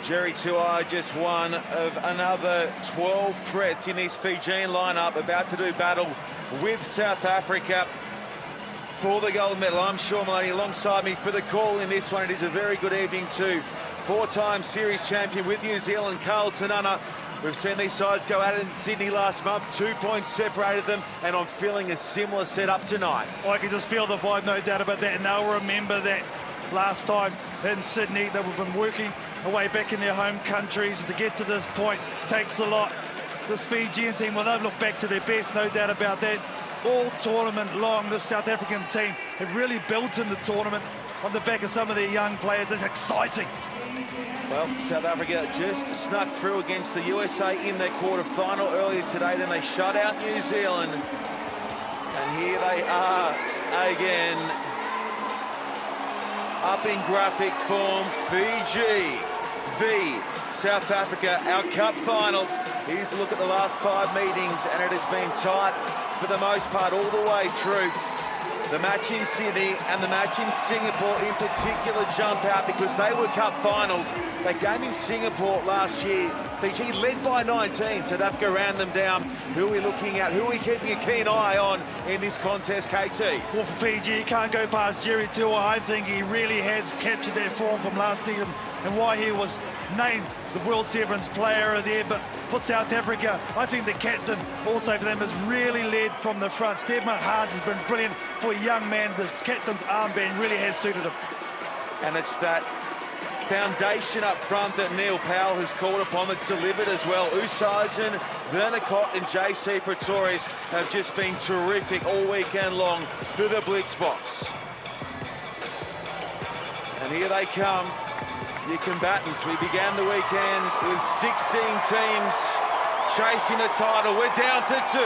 Jerry Tuai, just one of another 12 threats in this Fijian lineup, about to do battle with South Africa for the gold medal. I'm Sean Maloney alongside me for the call in this one. It is a very good evening to four-time series champion with New Zealand, Carl Tanana. We've seen these sides go at it in Sydney last month. 2 points separated them, and I'm feeling a similar setup tonight. I can just feel the vibe, no doubt about that, and they'll remember that last time in Sydney that we've been working away back in their home countries, and to get to this point takes a lot. This Fijian team, well, they've looked back to their best, no doubt about that. All tournament long, this South African team have really built in the tournament on the back of some of their young players. It's exciting. Well, South Africa just snuck through against the USA in their quarter-final earlier today. Then they shut out New Zealand. And here they are again. Up in graphic form, Fiji v South Africa, our cup final. Here's a look at the last 5 meetings, and it has been tight for the most part all the way through. The match in Sydney and the match in Singapore in particular jump out because they were cup finals. That game in Singapore last year, Fiji led by 19. South Africa ran them down. Who are we looking at? Who are we keeping a keen eye on in this contest, KT? Well, for Fiji, you can't go past Jerry Tuai. I think he really has captured that form from last season and why he was named the World Sevens Player of the Year. But for South Africa, I think the captain also for them has really led from the front. Steve Hards has been brilliant for a young man. This captain's armband really has suited him. And it's that foundation up front that Neil Powell has called upon that's delivered as well. Oosthuizen, Werner Kott and JC Pretorius have just been terrific all weekend long through the blitz box. And here they come, your combatants. We began the weekend with 16 teams chasing the title. We're down to 2.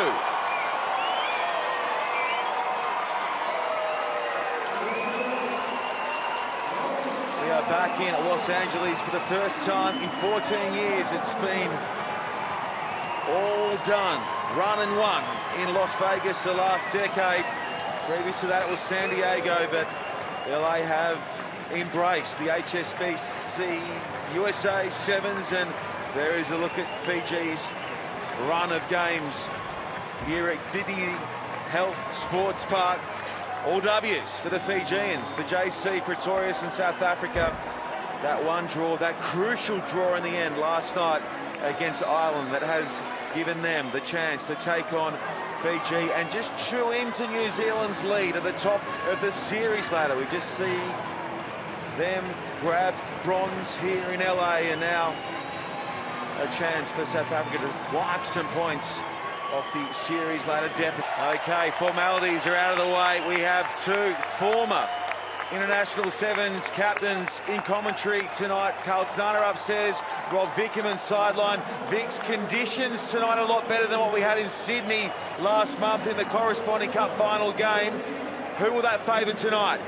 We are back in Los Angeles for the first time in 14 years. It's been all done, run and won in Las Vegas the last decade. Previous to that it was San Diego, but LA have embraced the HSBC USA 7s, and there is a look at Fiji's run of games here at Dignity Health Sports Park. All W's for the Fijians, for JC Pretorius and South Africa. That one draw, that crucial draw in the end last night against Ireland, that has given them the chance to take on Fiji and just chew into New Zealand's lead at the top of the series ladder. We just see them grab bronze here in LA, and now a chance for South Africa to wipe some points off the series ladder deficit. Okay, formalities are out of the way. We have 2 former international 7s captains in commentary tonight. Carl Tanana upstairs, Rob Vickerman sideline. Vic's conditions tonight a lot better than what we had in Sydney last month in the corresponding cup final game. Who will that favour tonight?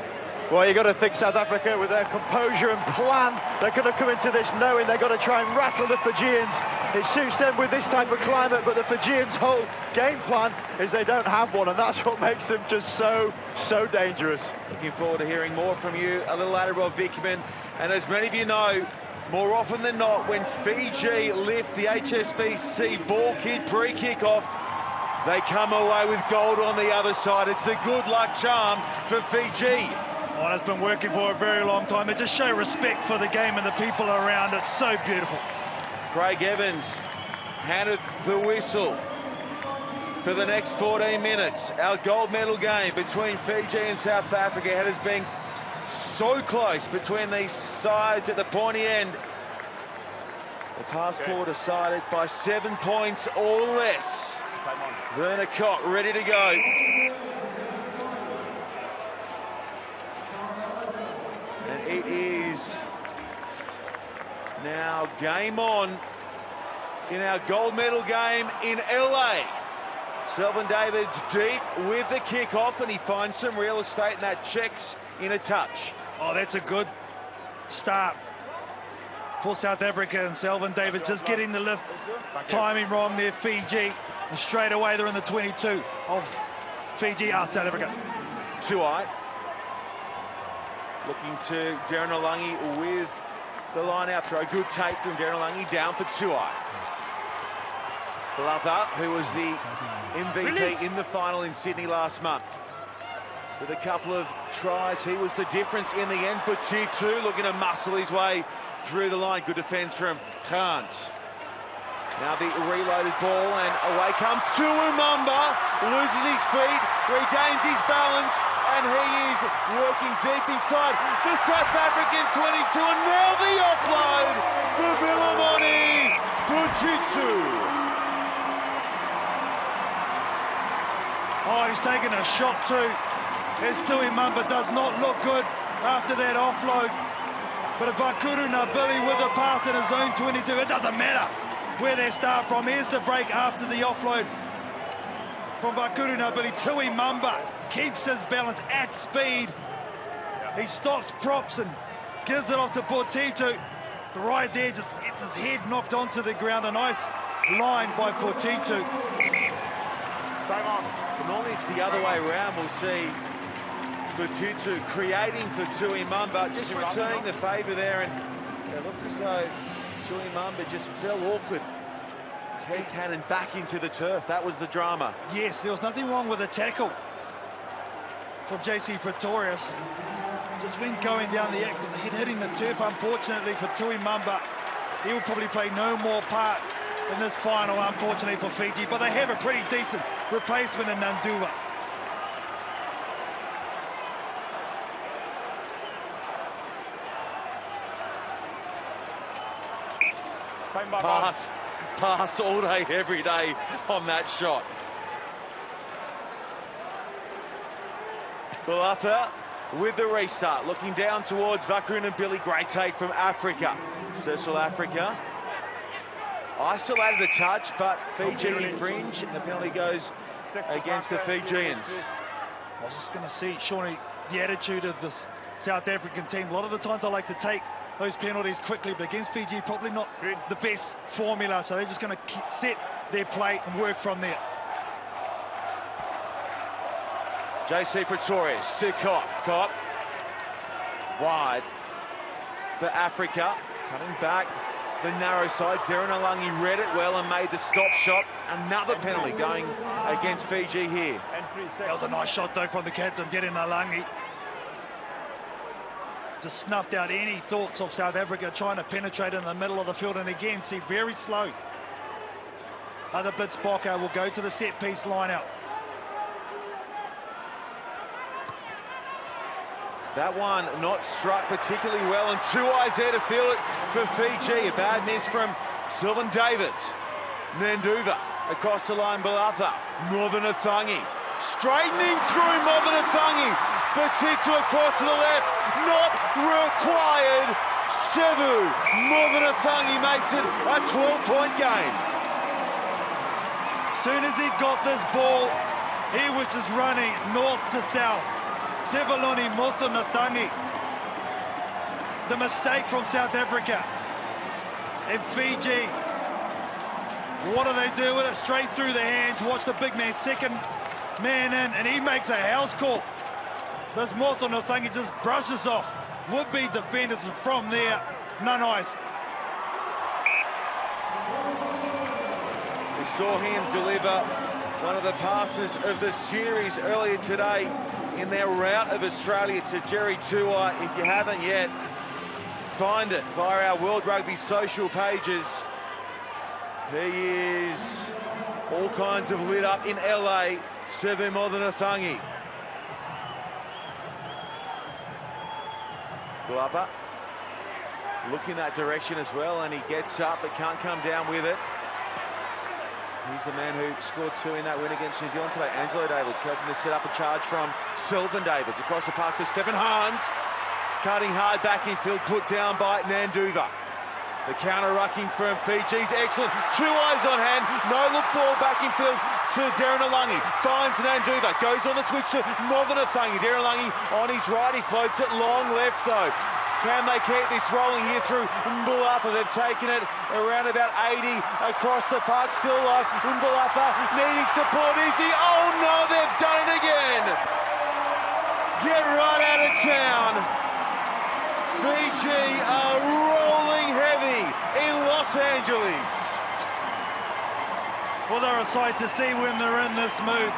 Well, you've got to think South Africa, with their composure and plan, they're going to come into this knowing they've got to try and rattle the Fijians. It suits them with this type of climate, but the Fijians' whole game plan is they don't have one, and that's what makes them just so dangerous. Looking forward to hearing more from you a little later, Rob Vickerman. And as many of you know, more often than not, when Fiji lift the HSBC ball kid pre-kickoff, they come away with gold on the other side. It's the good luck charm for Fiji. Oh, it's been working for a very long time. It just shows respect for the game and the people around. It's so beautiful. Craig Evans handed the whistle for the next 14 minutes. Our gold medal game between Fiji and South Africa. It has been so close between these sides at the pointy end. The pass forward decided by 7 points or less. Werner Kott ready to go. And it is now game on in our gold medal game in LA. Selvin Davids deep with the kickoff, and he finds some real estate, and that checks in a touch. Oh, that's a good start for South Africa, and Selvin Davids just getting the lift. Timing wrong there, Fiji. And straight away they're in the 22 of Fiji, South Africa. Tuai looking to Darren Olangi with the line out throw. Good take from Deranlangi, down for Tuai. Balata, who was the MVP in the final in Sydney last month. With a couple of tries, he was the difference in the end. Butitu looking to muscle his way through the line. Good defence from Kant. Now the reloaded ball, and away comes Tuimamba, loses his feet, regains his balance, and he is working deep inside the South African 22, and now the offload for Vilimoni Butitu. Oh, he's taking a shot too. As Tuimamba does not look good after that offload. But if Vakuru Nabili with a pass in his own 22, it doesn't matter where they start from. Here's the break after the offload from Vakuru Nabili. Tuimamba keeps his balance at speed. He stops props and gives it off to Butitu. Right there, just gets his head knocked onto the ground. A nice line by Butitu. Normally it's the other way around. We'll see Butitu creating for Tuimamba, just returning the favour there, and it looked as though Tuimamba just fell awkward. His head cannon back into the turf. That was the drama. Yes, there was nothing wrong with the tackle from JC Pretorius. Just went going down the act, head hitting the turf. Unfortunately for Tuimamba, he will probably play no more part in this final, unfortunately for Fiji, but they have a pretty decent replacement in Nanduva. Pass all day, every day on that shot. Balata with the restart, looking down towards Vakuru and Billy. Great take from Africa. Cecil Africa isolated a touch, but Fiji infringe, and the penalty goes against the Fijians. I was just going to see, Shawnee, the attitude of this South African team. A lot of the times I like to take those penalties quickly, but against Fiji, probably not the best formula, so they're just going to set their play and work from there. JC Pretorius to Cock. Wide for Africa. Coming back the narrow side. Deranlangi read it well and made the stop shot. Another penalty going against Fiji here. That was a nice shot though from the captain, Deranlangi. Just snuffed out any thoughts of South Africa trying to penetrate in the middle of the field, and again, see, very slow. Other Blitzbokker will go to the set piece line out. That one not struck particularly well, and Tuai's there to field it for Fiji. A bad miss from Sylvan Davids. Nanduva across the line, Balata. Northern Athangi straightening through Northern Athangi. Butitu across to the left, not required. Sevu Northern Athangi makes it a 12-point game. Soon as he got this ball, he was just running north to south. Sevaloni Mothanathangi. The mistake from South Africa. And Fiji, what do they do with it? Straight through the hands. Watch the big man, second man in, and he makes a house call. This Mothanathangi just brushes off would-be defenders, and from there, none eyes. We saw him deliver one of the passes of the series earlier today in their rout of Australia to Jerry Tuai. If you haven't yet, find it via our World Rugby social pages. He is all kinds of lit up in LA. Sevu Mothanathangi. Glover looking that direction as well, and he gets up but can't come down with it. He's the man who scored 2 in that win against New Zealand today. Angelo Davids helping to set up a charge from Sylvan Davids. Across the park to Stephen Hans. Cutting hard back in field, put down by Nanduva. The counter-rucking from Fiji's excellent. Tuai's on hand. No-look ball back in field to Deranlangi. Finds Nanduva. Goes on the switch to Northern Athangi. Deranlangi on his right. He floats it long left, though. Can they keep this rolling here through Mbulatha? They've taken it around about 80 across the park. Still alive. Mbulatha needing support. Is he? Oh no, they've done it again. Get right out of town. Fiji are rolling Angeles. Well, they're a sight to see when they're in this mood.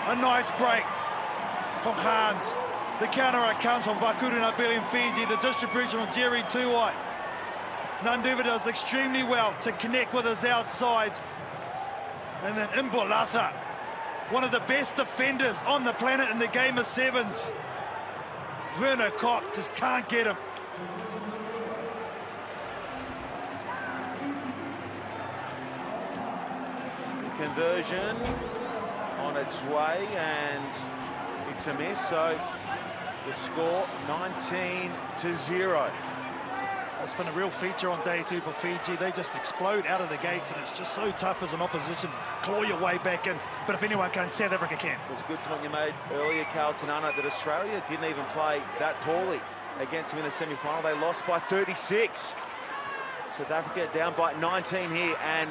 A nice break from Hans. The counter comes from Vakurina Billy in Fiji. The distribution from Jerry Tuwai. Nanduva does extremely well to connect with his outside. And then Imbolata, one of the best defenders on the planet in the game of sevens. Werner Koch just can't get him. The conversion on its way, and it's a miss, so the score 19-0. It's been a real feature on day two for Fiji. They just explode out of the gates, and it's just so tough as an opposition to claw your way back in. But if anyone can, South Africa can. It was a good point you made earlier, Carlton Arnott, that Australia didn't even play that poorly against them in the semi-final. They lost by 36. South Africa down by 19 here, and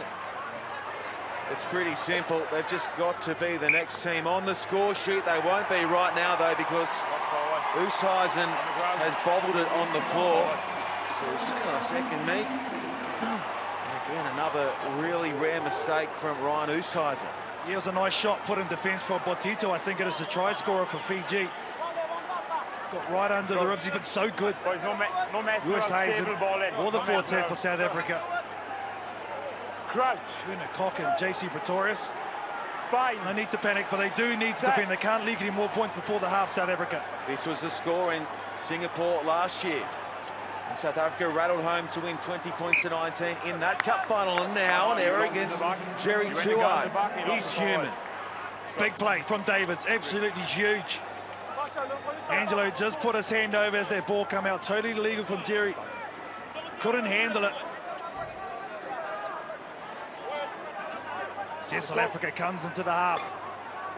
it's pretty simple. They've just got to be the next team on the score sheet. They won't be right now, though, because Oosthuizen has bobbled it on the floor. Says, hang on a second, mate. And again, another really rare mistake from Ryan Oosthuizen. Yeah, it was a nice shot put in defence for Botito. I think it is the try scorer for Fiji. Got right under the ribs. He's been so good. Oosthuizen, all the forte for South Africa. Crouch. Werner Koch and JC Pretorius. No need to panic, but they do need to defend. They can't leak any more points before the half, South Africa. This was the score in Singapore last year. And South Africa rattled home to win 20 points to 19 in that cup final. And now an error against Jerry Tuwai. He's human. Big play from Davids, absolutely huge. Angelo just put his hand over as that ball come out. Totally illegal from Jerry. Couldn't handle it. South Africa comes into the half.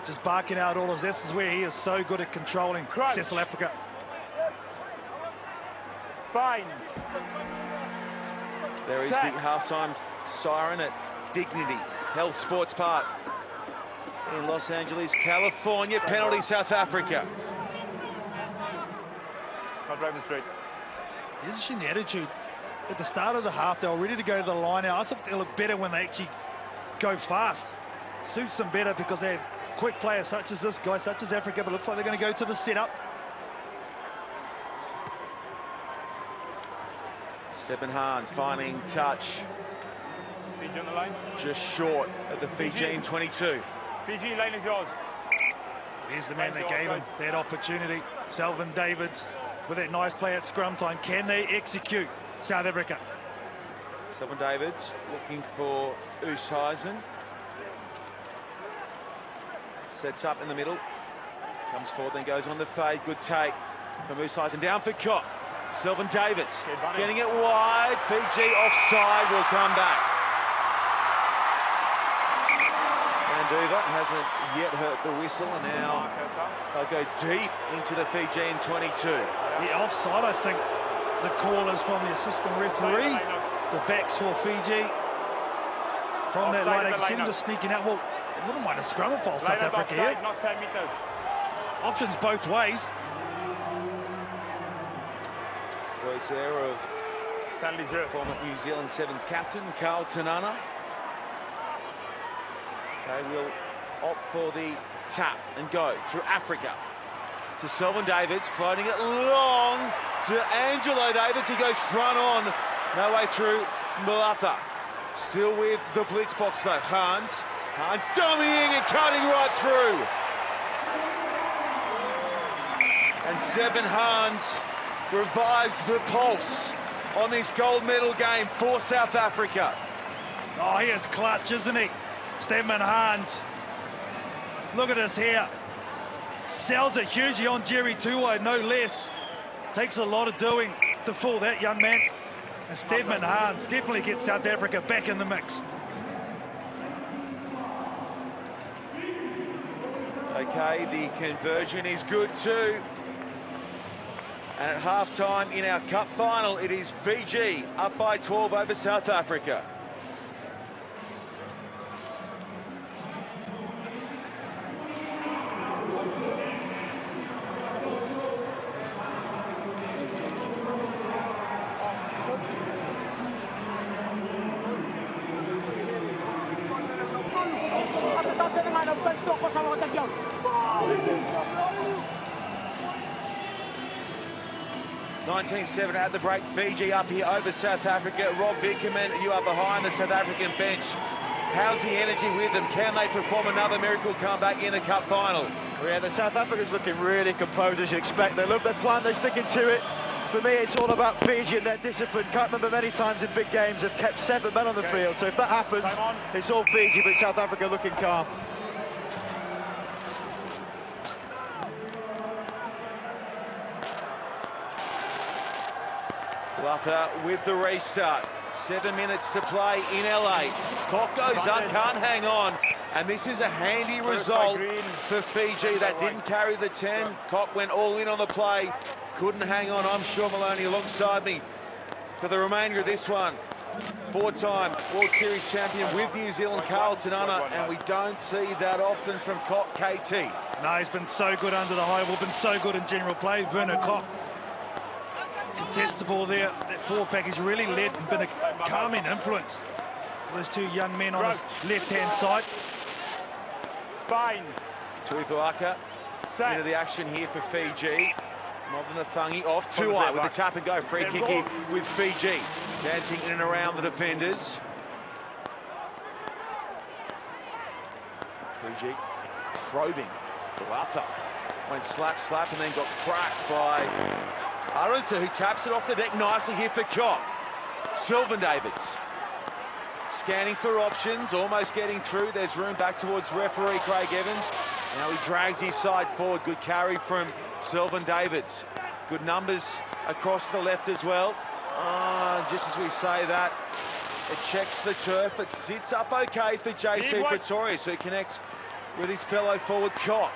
Just barking out orders. This is where he is so good at controlling South Africa. There is the halftime siren at Dignity Health Sports Park in Los Angeles, California. Penalty, South Africa. Interesting the attitude. At the start of the half, they were ready to go to the line out. I think they look better when they actually go fast. Suits them better because they have quick players such as this guy, such as Africa, but looks like they're going to go to the setup. Stephen Hans finding touch. Just short at the Fijian 22. Fiji, line is yours. There's the man that gave him that opportunity. Selvin Davids with that nice play at scrum time. Can they execute, South Africa? Selvin Davids looking for Oosthuizen. Sets up in the middle. Comes forward, then goes on the fade. Good take from Oosthuizen. Down for Koch. Selvin Davids getting it wide. Fiji offside, will come back. Nanduva hasn't yet hurt the whistle, and now they'll go deep into the Fijian 22. Yeah, offside, I think the call is from the assistant referee. The backs for Fiji. From that line, I can see them just sneaking out. Well, I wouldn't mind a scrum for South Africa here. Options both ways. Words there of former New Zealand Sevens captain Carlton Arnott. They will opt for the tap and go through Africa to Selvin Davids, floating it long to Angelo Davids. He goes front on, no way through Malata. Still with the blitz box though. Hans dummying and cutting right through. And Stephen Hans revives the pulse on this gold medal game for South Africa. Oh, he is clutch, isn't he? Stephen Hans. Look at this here. Sells it hugely on Jerry Tuwai, no less. Takes a lot of doing to fool that young man. And Stephen Hans definitely gets South Africa back in the mix. Okay, the conversion is good too. And at half-time in our cup final, it is Fiji up by 12 over South Africa. 19-7 at the break. Fiji up here over South Africa. Rob Vickerman, you are behind the South African bench. How's the energy with them? Can they perform another miracle comeback in a cup final? Well, yeah, the South Africans looking really composed, as you expect. They love their plan, they're sticking to it. For me, it's all about Fiji and their discipline. Can't remember many times in big games have kept 7 men on the field. So if that happens, it's all Fiji, but South Africa looking calm. Bluffer with the restart. 7 minutes to play in LA. Cock goes up, can't hang on. And this is a handy result for Fiji. That didn't carry the 10. Cock went all in on the play. Couldn't hang on. I'm Sean Maloney alongside me for the remainder of this one. 4-time World Series champion with New Zealand, Carlton Unna, and we don't see that often from Cock, KT. No, he's been so good under the high ball, been so good in general play. Werner Cock, contestable there. That forward pack has really led and been a calming influence. Those 2 young men on his left-hand side. Fine. Tuifuaka into the action here for Fiji. Mothanathangi off Tuai with the tap and go free kick here with Fiji. Dancing in and around the defenders. Fiji probing Bluffer. Went slap, and then got cracked by Arunta, who taps it off the deck nicely here for Cock. Sylvan Davids scanning for options, almost getting through. There's room back towards referee Craig Evans. Now he drags his side forward. Good carry from Sylvan Davids. Good numbers across the left as well. Just as we say that, it checks the turf, but sits up okay for JC Pretorius, who connects with his fellow forward Cock.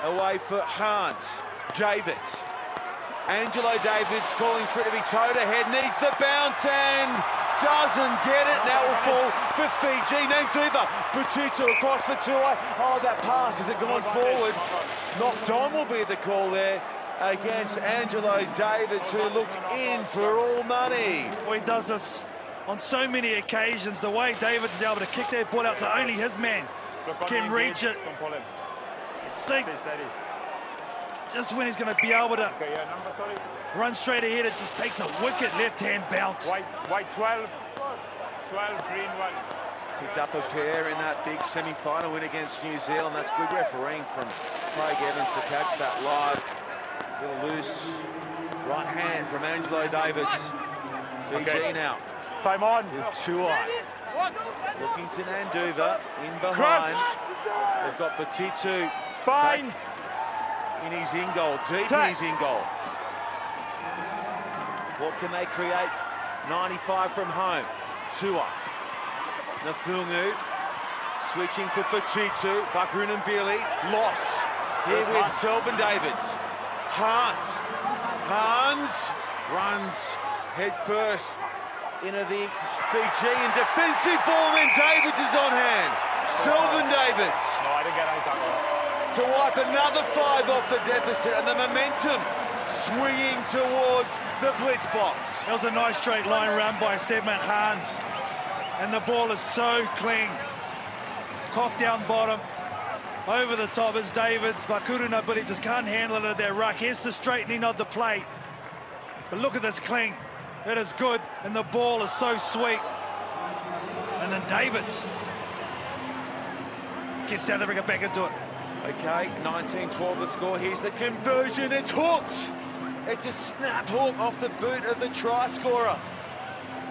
Away for Hans. Davids. Angelo Davids calling for it to be towed ahead, needs the bounce and doesn't get it. Now will fall for Fiji. Nanduva, Butito across the 2-eye. Oh, that pass, is it gone forward? Knocked on will be the call there against Angelo Davids, who looked in for all money. Well, he does this on so many occasions. The way Davids is able to kick that ball out so only his man can reach it. Think just when he's going to be able to run straight ahead, it just takes a wicked left-hand bounce. White 12, green 1. Picked up a pair in that big semi-final win against New Zealand. That's good refereeing from Craig Evans to catch that live. Little loose right hand from Angelo Davids. Fiji now. Time on. With Tuai. Looking to Nanduva in behind. They've got Batitu. Fine. In his in goal, deep in his in goal. What can they create? 95 from home. Tua. Nathungu. Switching for Batitu. Bakrun and Billy. Lost. Here with Sylvan Davids. Hans runs head first into the Fijian defensive ball, and Davids is on hand. Sylvan Davids. No, I didn't get that one. To wipe another 5 off the deficit, and the momentum swinging towards the blitz box. That was a nice straight line run by Stedman Hans, and the ball is so clean. Cock down bottom, over the top is Davids, Bakuruna, but he just can't handle it at that ruck. Here's the straightening of the play, but look at this clean. It is good, and the ball is so sweet. And then Davids gets South Africa back into it. Okay, 19-12 the score. Here's the conversion. It's hooked. It's a snap hook off the boot of the try scorer.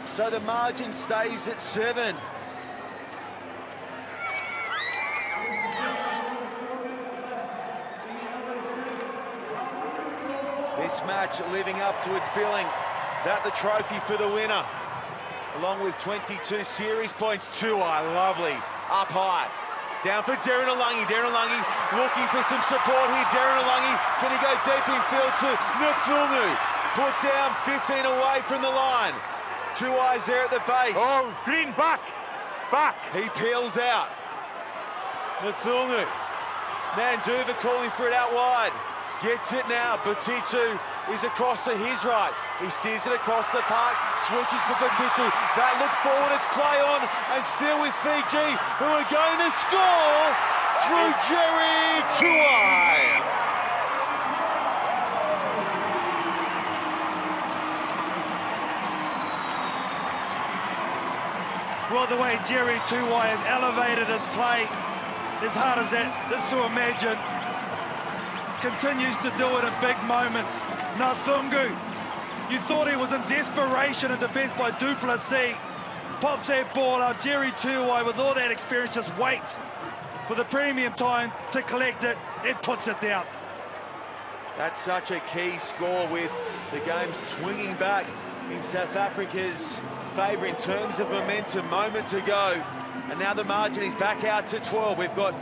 So the margin stays at 7. This match living up to its billing. That the trophy for the winner. Along with 22 series points. Tuai, lovely. Up high. Down for Darren Alungi. Darren Alungi looking for some support here. Darren Alungi, can he go deep in field to Nathungu? Put down, 15 away from the line. 2 eyes there at the base. Oh, green back. He peels out. Nathungu. Nanduva calling for it out wide. Gets it now. Batitu is across to his right. He steers it across the park. Switches for Batitu. That look forward. It's play on. And still with Fiji, who are going to score. through Jerry Tuai. Well, the way Jerry Tuai has elevated his play, as hard as that is to imagine, continues to do it in big moments. Nathungu, you thought he was in desperation in defence by Duplessis. Pops that ball up. Jerry Tuai, with all that experience, just waits for the premium time to collect it. It puts it down. That's such a key score, with the game swinging back in South Africa's favour in terms of momentum moments ago. And now the margin is back out to 12. We've got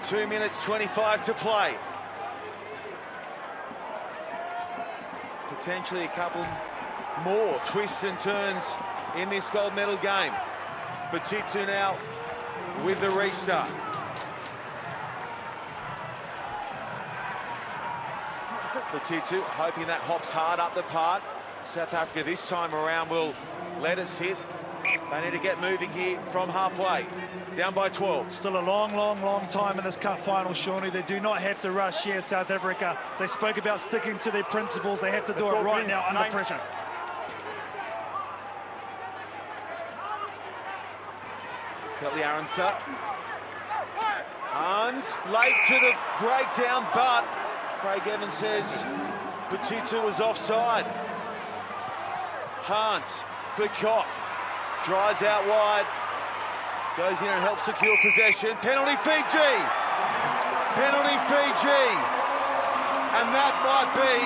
2 minutes 25 to play. Potentially a couple more twists and turns in this gold medal game. Batitu now with the restart. Batitu hoping that hops hard up the park. South Africa this time around will let it sit. They need to get moving here from halfway. Down by 12. Still a long time in this cup final, Shawnee. They do not have to rush here at South Africa. They spoke about sticking to their principles. They have to do it right now under pressure. Kelly Arendse. Hans late to the breakdown, but Craig Evans says Batitu was offside. Hans for Koch. Drives out wide. Goes in and helps secure possession. Penalty Fiji! Penalty Fiji! And that might be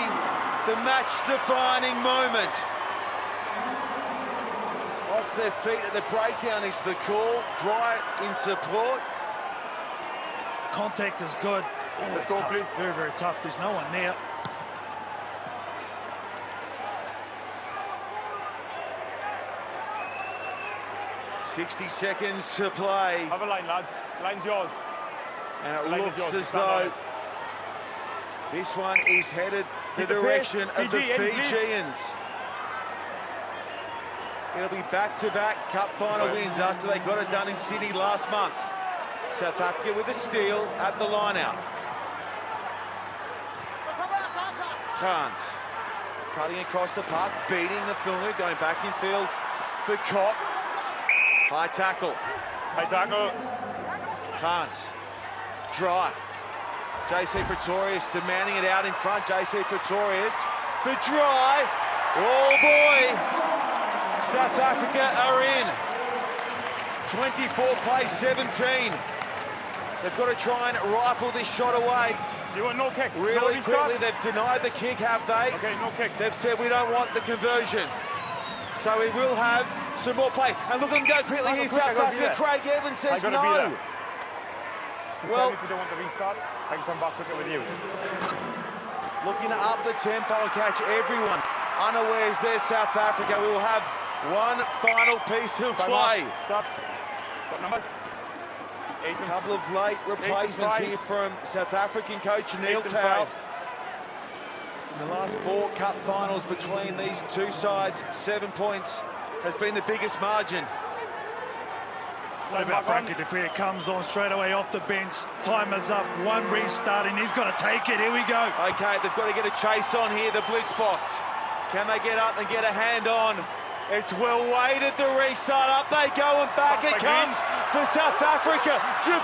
the match-defining moment. Off their feet at the breakdown is the call. Dry in support. Contact is good. Oh, Let's go, tough. please. Very tough. There's no one there. .60 seconds to play. Have a line, lads. Line's yours. And it Line is looks yours. as Stand on though this one is headed the Keep the direction pace. of the Fiji, in, please. Fijians. It'll be back-to-back cup final wins after they got it done in Sydney last month. South Africa with a steal at the line-out. Khans cutting across the park, beating Nathungu, going back in field for Koch. High tackle. High tackle. Khans. Dry. JC Pretorius demanding it out in front. JC Pretorius for Dry. Oh boy! South Africa are in. 24 plays 17. They've got to try and rifle this shot away. You want no kick? Really no quickly, restart? they've denied the kick, have they? Okay, no kick. They've said we don't want the conversion. So we will have some more play. And look at them go quickly here, South Africa. Craig Evans says no. Well, if you don't want the restart, I can come back quicker with you. looking to up the tempo and catch everyone unawares there, South Africa. We will have one final piece of play. Stop. What number? A couple of late replacements here from South African coach Neil 8 and Powell. 5. In the last 4 cup finals between these two sides, 7 points has been the biggest margin. What about Frankie de Preer? Comes on straight away off the bench. Time is up. One restarting. He's got to take it. Here we go. Okay, they've got to get a chase on here, the blitz box. Can they get up and get a hand on? It's well weighted, the restart. Up they go and back it comes for South Africa. De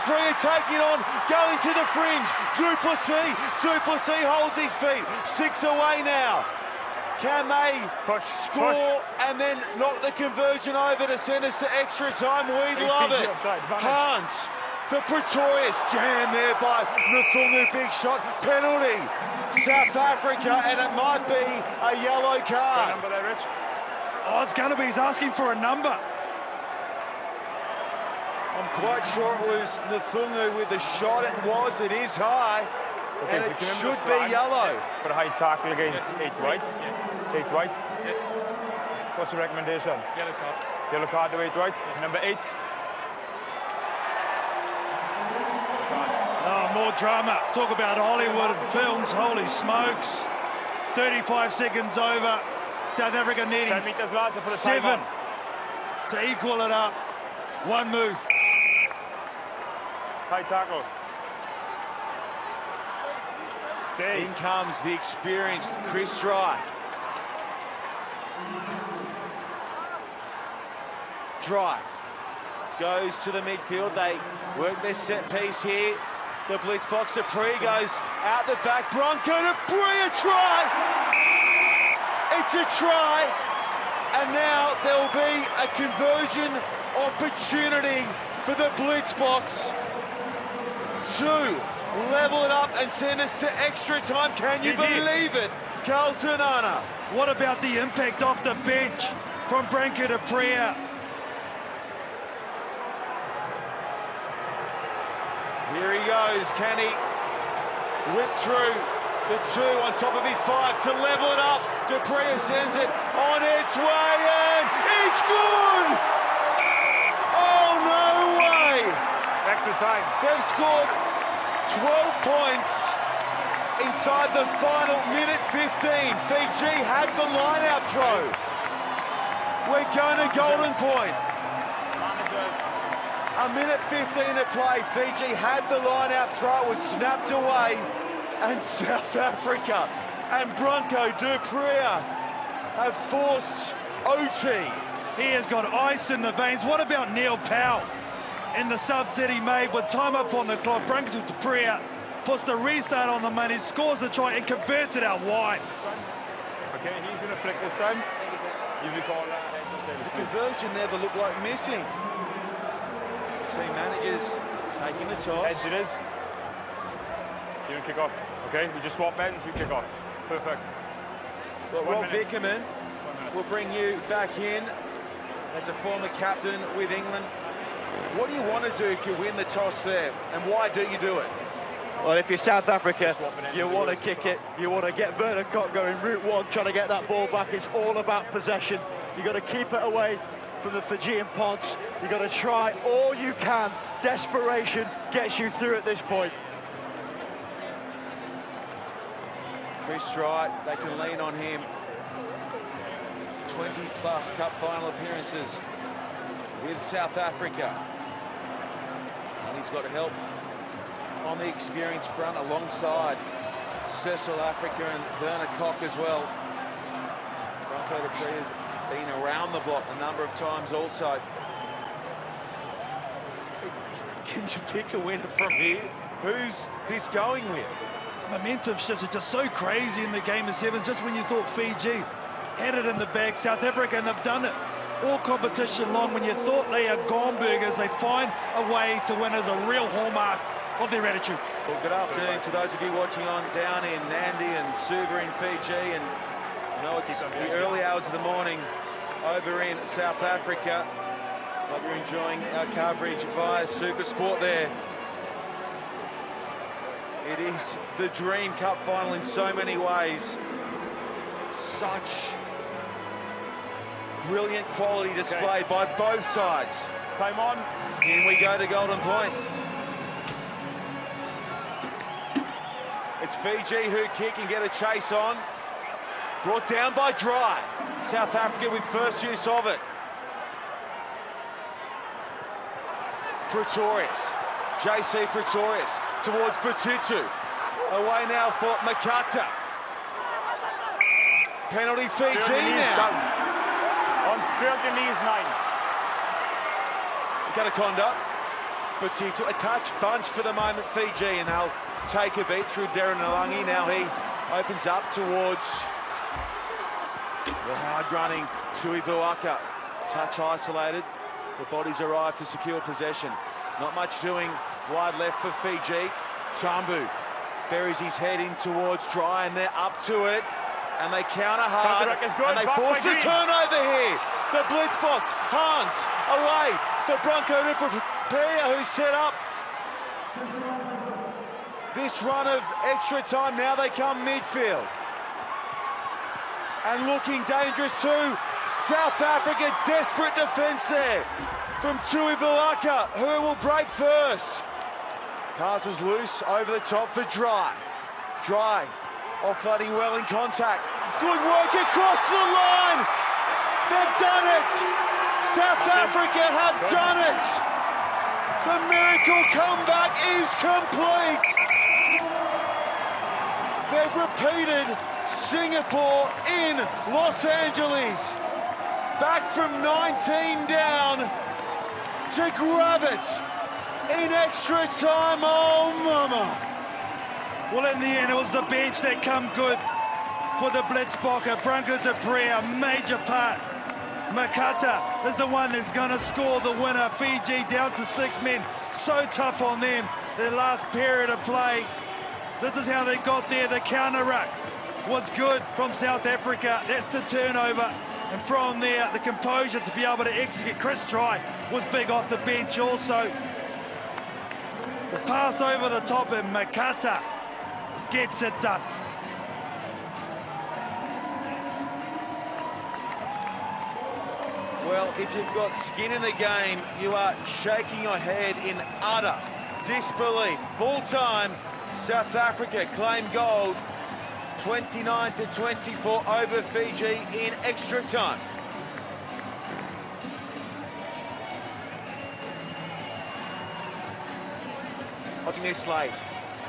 Preer taking on, going to the fringe. Duplessis holds his feet. 6 away now. Can they score and then knock the conversion over to send us to extra time? We'd love it. Hans for Pretorius, jammed there by Nathungu, big shot, penalty. South Africa, and it might be a yellow card. What number there, Rich? Oh, it's going to be. He's asking for a number. I'm quite sure it was Nathungu with the shot. It is high, Okay, and so it can should remember be yellow. For a high tackle against 8 right? Yes. 8 right? Yes. What's the recommendation? Yellow card. Yellow card to 8 right? Number 8. Oh, more drama. Talk about Hollywood films. Holy smokes. 35 seconds over. South Africa needing 10 metres, lads, to put a 7 time on. to equal it up. One move. Tight tackle. Stay. In comes the experienced Chris Dry. Dry goes to the midfield. They work their set piece here. The blitz box. Dupree goes out the back. Bronco Dupree, a try. It's a try. And now there will be a conversion opportunity for the blitz box to level it up and send us to extra time. Can you believe it, Carlton Anna? What about the impact off the bench from Branko Dupree? Here he goes. Can he whip through the 2 on top of his 5 to level it up? Dupree sends it on its way and it's good! Oh, no way! Extra time. They've scored 12 points inside the final minute 15. Fiji had the line-out throw. We're going to golden point. A minute 15 to play. Fiji had the line-out throw. It was snapped away. And South Africa and Branko Dupree have forced OT. He has got ice in the veins. What about Neil Powell in the sub that he made with time up on the clock? Branko Dupree puts the restart on the money, scores the try and converts it out wide. Okay, he's going to flick this time. You recall that. The conversion never looked like missing. Team managers taking the toss. Edge it is. You kick off. Okay, you just swap ends, you kick off. Perfect. Well, Rob Vickerman will bring you back in as a former captain with England. What do you want to do if you win the toss there, and why do you do it? Well, if you're South Africa, you want to kick it. You want to get Werner Kok going route 1, trying to get that ball back. It's all about possession. You've got to keep it away from the Fijian ponds. You've got to try all you can. Desperation gets you through at this point. Chris Dry, they can lean on him. 20-plus cup final appearances with South Africa. And he's got help on the experience front alongside Cecil Africa and Werner Kok as well. Branko Dupree has been around the block a number of times also. Can you pick a winner from here? Who's this going with? Momentum shifts are just so crazy in the game of sevens. Just when you thought Fiji had it in the bag, South Africa, and they've done it all competition long. When you thought they are gone burgers, they find a way to win as a real hallmark of their attitude. Well, good afternoon to those of you watching on down in Nandi and Suva in Fiji, and you know it's the early hours of the morning over in South Africa. Hope you're enjoying our coverage via Super Sport there. It is the Dream Cup final in so many ways. Such brilliant quality displayed by both sides. Time on. In we go to golden point. It's Fiji who kick and get a chase on. Brought down by Dry. South Africa with first use of it. Pretorius. JC Pretorius towards Batutu. Away now for Makata. Penalty Fiji now. On straight the knees, 9. Ganaconda. Batutu, a touch bunch for the moment, Fiji, and they'll take a beat through Darren Alangi. Now he opens up towards the hard-running Tuivuaka. Touch isolated. The bodies arrive to secure possession. Not much doing wide left for Fiji. Chambu buries his head in towards Dry, and they're up to it. And they counter hard, and they force the turnover here. The blitz box, Hans away for Branko Dupree, who's set up this run of extra time. Now they come midfield. And looking dangerous too. South Africa, desperate defence there from Tuivuaka, who will break first. Passes loose over the top for Dry. Dry offloading well in contact. Good work across the line. They've done it. South Africa have done it. The miracle comeback is complete. They've repeated Singapore in Los Angeles. Back from 19 down to grab it in extra time. Oh, mama. Well, in the end, it was the bench that come good for the Blitzbokker. Branko de Brea, a major part. Makata is the one that's going to score the winner. Fiji down to 6 men. So tough on them. Their last period of play. This is how they got there. The counter ruck was good from South Africa. That's the turnover. And from there, the composure to be able to execute. Chris Try was big off the bench also. The pass over the top, and Makata gets it done. Well, if you've got skin in the game, you are shaking your head in utter disbelief. Full time, South Africa claim gold, 29-24 over Fiji in extra time. Watching this late,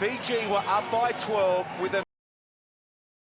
Fiji were up by 12 with a